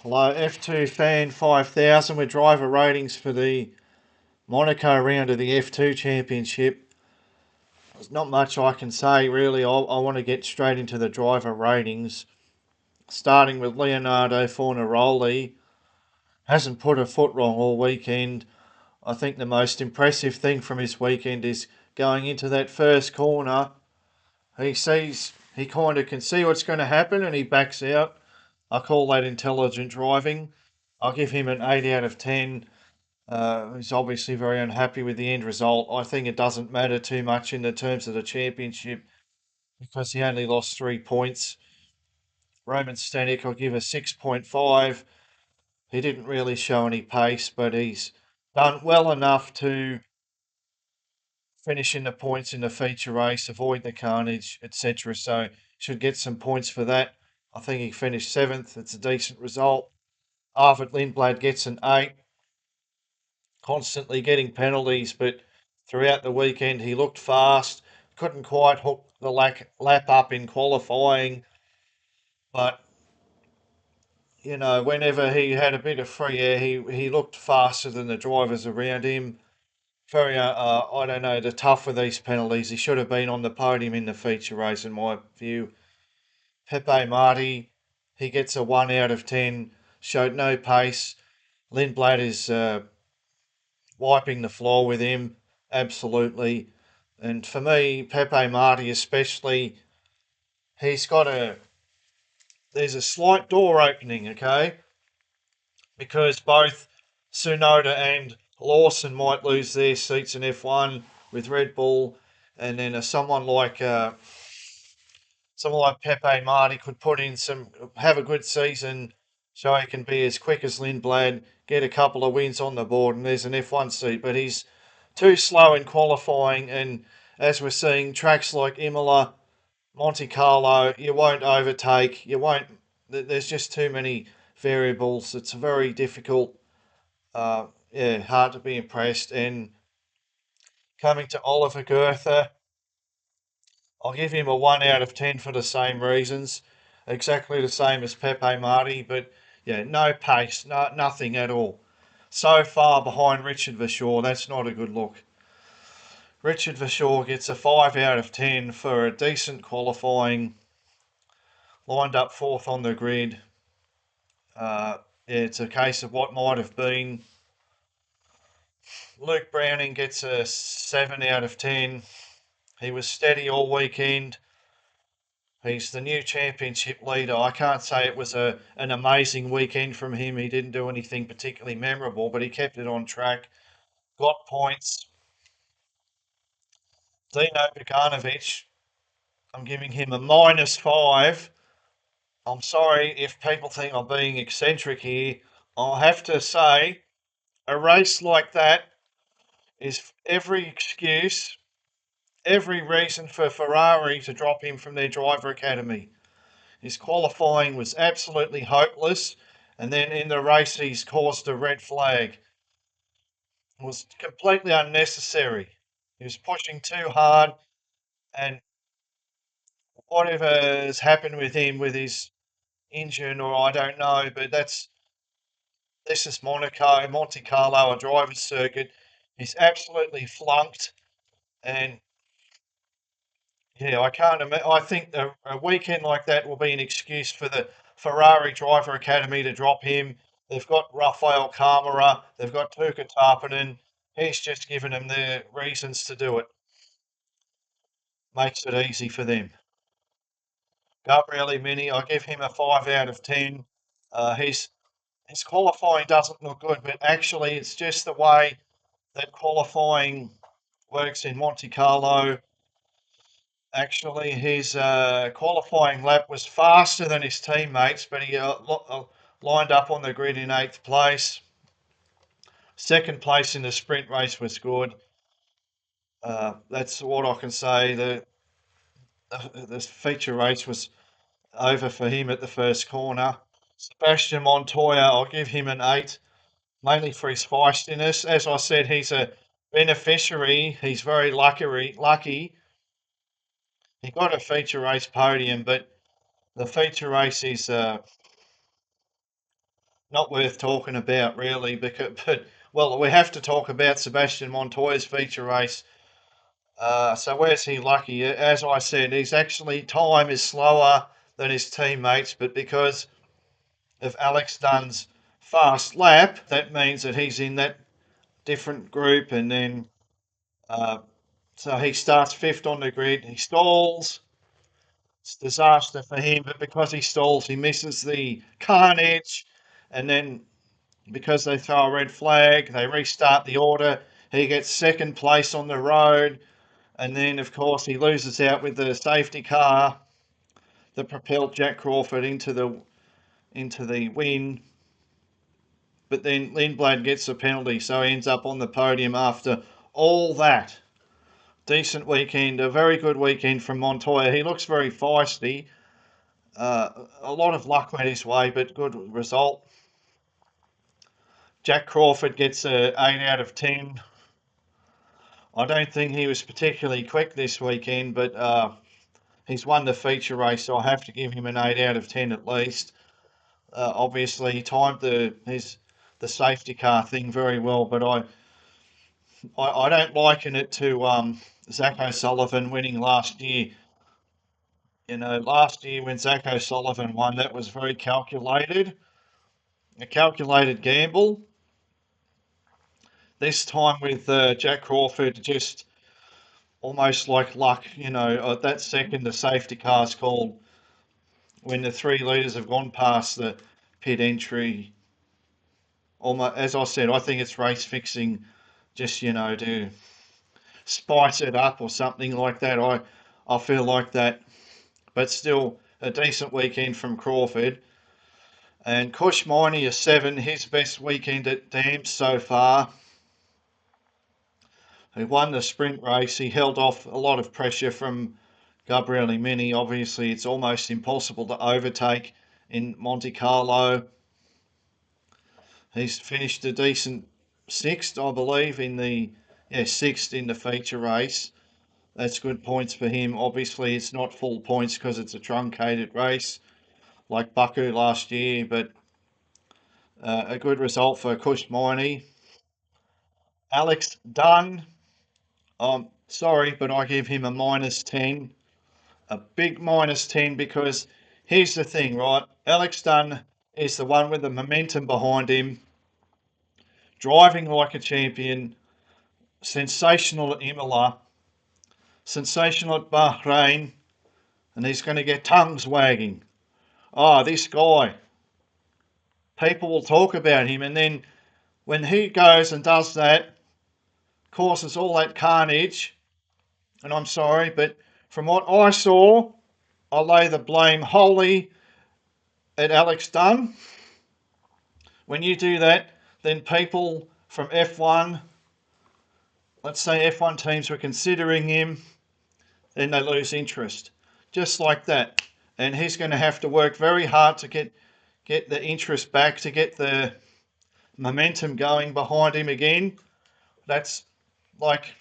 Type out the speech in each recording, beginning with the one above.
Hello, F2 Fan 5000 with driver ratings for the Monaco round of the F2 Championship. There's not much I can say really. I want to get straight into the driver ratings. Starting with Leonardo Fornaroli. Hasn't put a foot wrong all weekend. I think the most impressive thing from his weekend is going into that first corner. He kind of can see what's going to happen and he backs out. I call that intelligent driving. I'll give him an 8 out of 10. He's obviously very unhappy with the end result. I think it doesn't matter too much in the terms of the championship because he only lost 3 points. Roman Stanek, I'll give a 6.5. He didn't really show any pace, but he's done well enough to finish in the points in the feature race, avoid the carnage, etc. So should get some points for that. I think he finished seventh. It's a decent result. Arvid Lindblad gets an 8. Constantly getting penalties, but throughout the weekend he looked fast. Couldn't quite hook the lap up in qualifying, but whenever he had a bit of free air, he looked faster than the drivers around him. Very, I don't know, the tough with these penalties. He should have been on the podium in the feature race, in my view. Pepe Marti, he gets a 1 out of 10. Showed no pace. Lindblad is wiping the floor with him, absolutely. And for me, Pepe Marti especially, he's got there's a slight door opening, okay? Because both Tsunoda and Lawson might lose their seats in F1 with Red Bull, and then someone like Pepe Marti could put in have a good season, so he can be as quick as Lindblad, get a couple of wins on the board, and there's an F1 seat. But he's too slow in qualifying, and as we're seeing, tracks like Imola, Monte Carlo, you won't overtake. You won't. There's just too many variables. It's very difficult. Hard to be impressed. And coming to Oliver Goethe, I'll give him a 1 out of 10 for the same reasons. Exactly the same as Pepe Marti, but yeah, no pace, nothing at all. So far behind Richard Verschoor, that's not a good look. Richard Verschoor gets a 5 out of 10 for a decent qualifying, lined up fourth on the grid. It's a case of what might have been. Luke Browning gets a 7 out of 10. He was steady all weekend. He's the new championship leader. I can't say it was an amazing weekend from him. He didn't do anything particularly memorable, but he kept it on track, got points. Dino Boganovic, I'm giving him a -5. I'm sorry if people think I'm being eccentric here. I'll have to say, a race like that is every excuse, every reason for Ferrari to drop him from their driver academy. His qualifying was absolutely hopeless, and then in the race he's caused a red flag. It was completely unnecessary. He was pushing too hard, and whatever has happened with him with his engine, or I don't know, but this is Monaco, Monte Carlo, a driver's circuit. He's absolutely flunked, and yeah, I can't imagine. I think a weekend like that will be an excuse for the Ferrari Driver Academy to drop him. They've got Rafael Camara, they've got Tuka Tarpinen. He's just given them the reasons to do it. Makes it easy for them. Gabriele Mini, I give him a 5 out of 10. His qualifying doesn't look good, but actually it's just the way that qualifying works in Monte Carlo. Actually, his qualifying lap was faster than his teammates, but he lined up on the grid in eighth place. Second place in the sprint race was good. That's what I can say. The feature race was over for him at the first corner. Sebastian Montoya, I'll give him an 8, mainly for his feistiness. As I said, he's a beneficiary. He's very lucky. He got a feature race podium, but the feature race is not worth talking about really. Because, but well, we have to talk about Sebastian Montoya's feature race. So where's he lucky? As I said, his actually time is slower than his teammates, but because of Alex Dunn's fast lap, that means that he's in that different group, and then uh, so he starts fifth on the grid. He stalls. It's a disaster for him, but because he stalls, he misses the carnage, and then because they throw a red flag, they restart the order. He gets second place on the road, and then of course he loses out with the safety car that propelled Jack Crawford into the win. But then Lindblad gets a penalty, so he ends up on the podium after all that. Decent weekend, a very good weekend from Montoya. He looks very feisty. A lot of luck went his way, but good result. Jack Crawford gets a 8 out of 10. I don't think he was particularly quick this weekend, but he's won the feature race, so I have to give him an 8 out of 10 at least. Obviously, he timed the safety car thing very well, but I don't liken it to Zach O'Sullivan winning last year. You know, last year when Zach O'Sullivan won, that was very calculated, a calculated gamble. This time with Jack Crawford, just almost like luck. You know, at that second, the safety car's called when the 3 leaders have gone past the pit entry. Almost, as I said, I think it's race fixing, just to spice it up or something like that. I feel like that, but still a decent weekend from Crawford. And Kush Miney is 7, his best weekend at Dams so far. He won the sprint race. He held off a lot of pressure from Gabriele Mini. Obviously, it's almost impossible to overtake in Monte Carlo. He's finished a decent sixth, I believe, sixth in the feature race. That's good points for him. Obviously, it's not full points because it's a truncated race like Baku last year, but a good result for Kush Miney. Alex Dunne, sorry, but I give him a -10, a big -10, because here's the thing, right? Alex Dunne is the one with the momentum behind him, driving like a champion, sensational at Imola, sensational at Bahrain, and he's going to get tongues wagging. Oh, this guy. People will talk about him, and then when he goes and does that, causes all that carnage, and I'm sorry, but from what I saw, I lay the blame wholly at Alex Dunne. When you do that, then people from F1, let's say F1 teams were considering him, then they lose interest. Just like that. And he's going to have to work very hard to get the interest back, to get the momentum going behind him again. That's like,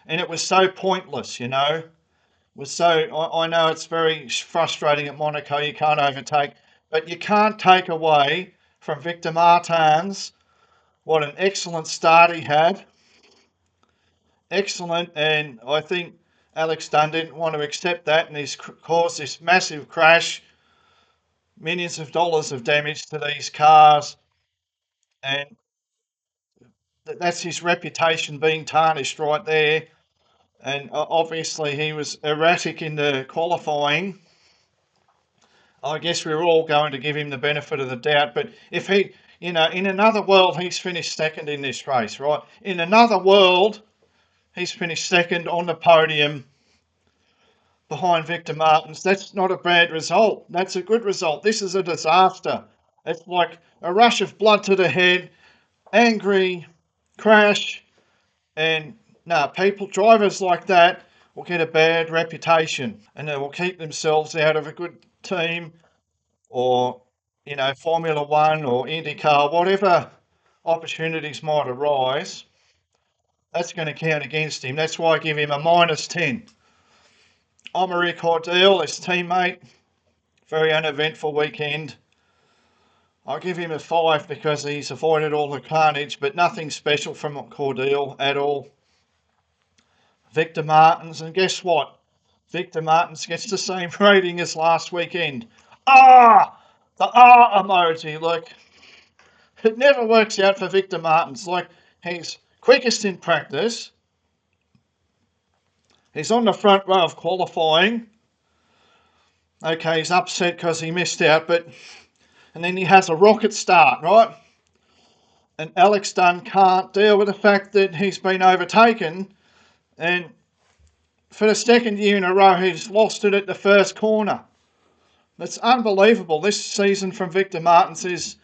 and it was so pointless, It was so, I know it's very frustrating at Monaco, you can't overtake, but you can't take away from Victor Martins what an excellent start he had. Excellent, and I think Alex Dunne didn't want to accept that, and he's caused this massive crash, millions of dollars of damage to these cars, and that's his reputation being tarnished right there. And obviously he was erratic in the qualifying. I guess we were all going to give him the benefit of the doubt, but if he, in another world, he's finished second in this race, right? In another world, he's finished second on the podium behind Victor Martins. That's not a bad result. That's a good result. This is a disaster. It's like a rush of blood to the head, angry, crash, and drivers like that will get a bad reputation, and they will keep themselves out of a good team, or Formula One or IndyCar, whatever opportunities might arise. That's going to count against him. That's why I give him a -10. Omari Cordell, his teammate, very uneventful weekend. I'll give him a 5 because he's avoided all the carnage, but nothing special from Cordeal at all. Victor Martins, and guess what? Victor Martins gets the same rating as last weekend. The emoji. Like, it never works out for Victor Martins. Like, he's quickest in practice. He's on the front row of qualifying. Okay, he's upset because he missed out, and then he has a rocket start, right? And Alex Dunne can't deal with the fact that he's been overtaken, and for the second year in a row, he's lost it at the first corner. It's unbelievable. This season from Victor Martins is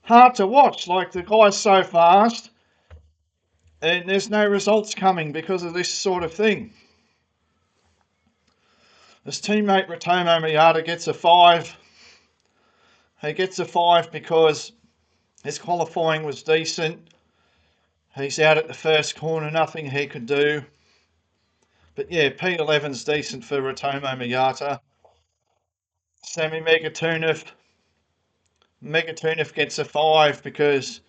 hard to watch. Like, the guy's so fast, and there's no results coming because of this sort of thing. His teammate Ratomo Miata gets a 5. He gets a 5 because his qualifying was decent. He's out at the first corner, nothing he could do. But yeah, P11's decent for Ratomo Miata. Sammy Megatunov gets a 5 because,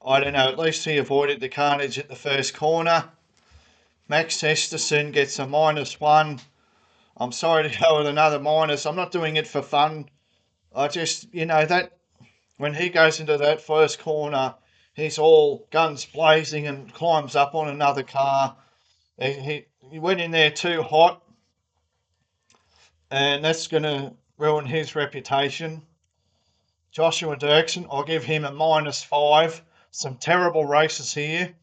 I don't know, at least he avoided the carnage at the first corner. Max Esterson gets a -1. I'm sorry to go with another minus. I'm not doing it for fun. I just, that when he goes into that first corner, he's all guns blazing and climbs up on another car. He went in there too hot, and that's going to ruin his reputation. Joshua Dirksen, I'll give him a -5. Some terrible races here.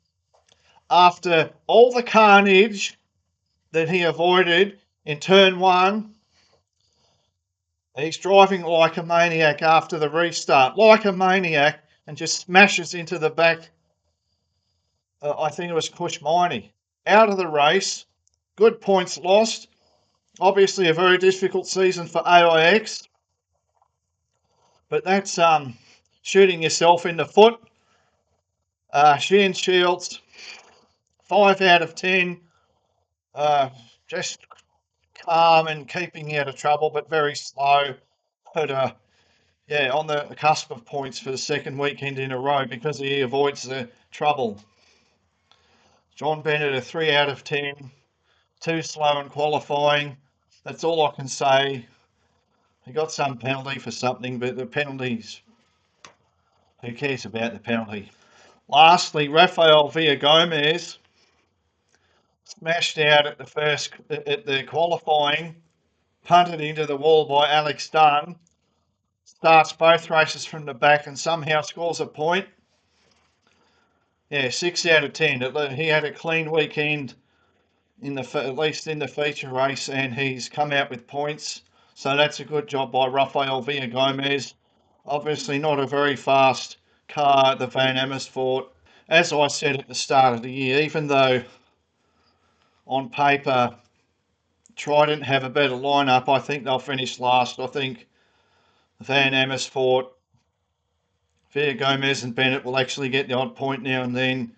After all the carnage that he avoided in turn 1, he's driving like a maniac after the restart, like a maniac, and just smashes into the back. I think it was Kushmini. Out of the race. Good points lost. Obviously a very difficult season for AIX. But that's shooting yourself in the foot. Sheehan Shields, 5 out of 10. Just calm and keeping out of trouble, but very slow. But yeah, on the cusp of points for the second weekend in a row because he avoids the trouble. John Bennett, a 3 out of 10. Too slow in qualifying. That's all I can say. He got some penalty for something, but the penalties, who cares about the penalty? Lastly, Rafael Villagomez smashed out at the qualifying, punted into the wall by Alex Dunne, starts both races from the back and somehow scores a point. Yeah, 6 out of 10. He had a clean weekend, at least in the feature race, and he's come out with points. So that's a good job by Rafael Villagomez. Obviously not a very fast car at the Van Amersfoort. As I said at the start of the year, even though on paper Trident have a better lineup, I think they'll finish last. I think Van Amersfoort, Villagomez and Bennett will actually get the odd point now and then,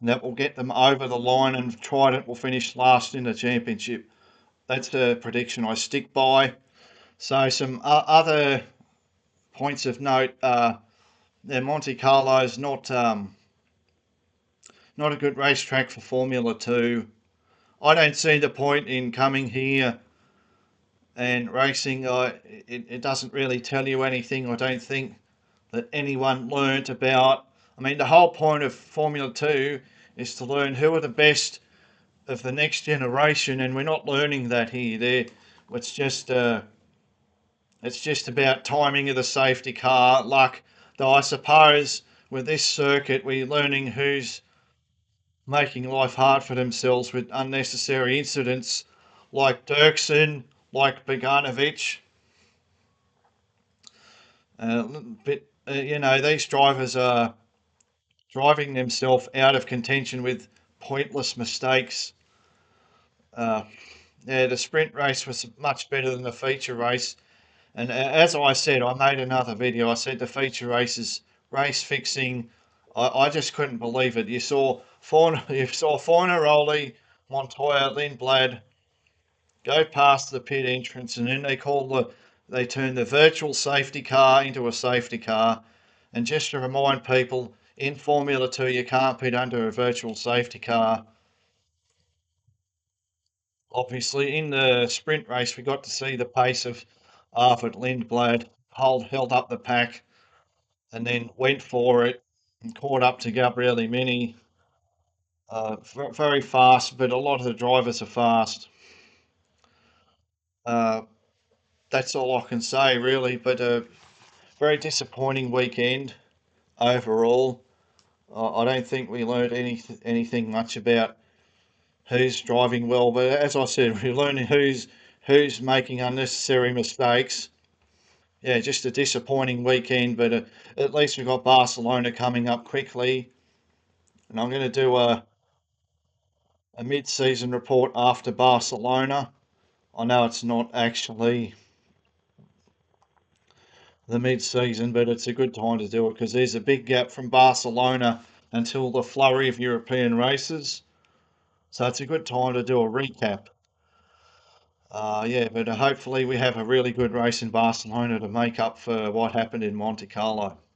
and that will get them over the line, and Trident will finish last in the championship. That's the prediction I stick by. So some other points of note. Monte Carlo's not a good racetrack for Formula 2. I don't see the point in coming here and racing. It doesn't really tell you anything, I don't think, that anyone learnt about. I mean, the whole point of Formula 2 is to learn who are the best of the next generation, and we're not learning that here. It's just about timing of the safety car, luck. Though I suppose with this circuit, we're learning who's making life hard for themselves with unnecessary incidents, like Dirksen, like Beganovic. These drivers are driving themselves out of contention with pointless mistakes. The sprint race was much better than the feature race. And as I said, I made another video. I said the feature race is race fixing. I just couldn't believe it. You saw Fornaroli, Montoya, Lindblad go past the pit entrance, and then they turned the virtual safety car into a safety car, And just to remind people, in Formula 2, you can't pit under a virtual safety car. Obviously, in the sprint race, we got to see the pace of Arvid Lindblad held up the pack and then went for it and caught up to Gabriele Mini. Very fast, but a lot of the drivers are fast. Uh, that's all I can say, really. But a very disappointing weekend overall. I don't think we learned anything much about who's driving well, but as I said, we're learning who's making unnecessary mistakes. Yeah, just a disappointing weekend, but at least we've got Barcelona coming up quickly, and I'm going to do a mid-season report after Barcelona. I know it's not actually the mid-season, but it's a good time to do it because there's a big gap from Barcelona until the flurry of European races. So it's a good time to do a recap. Yeah, but hopefully we have a really good race in Barcelona to make up for what happened in Monte Carlo.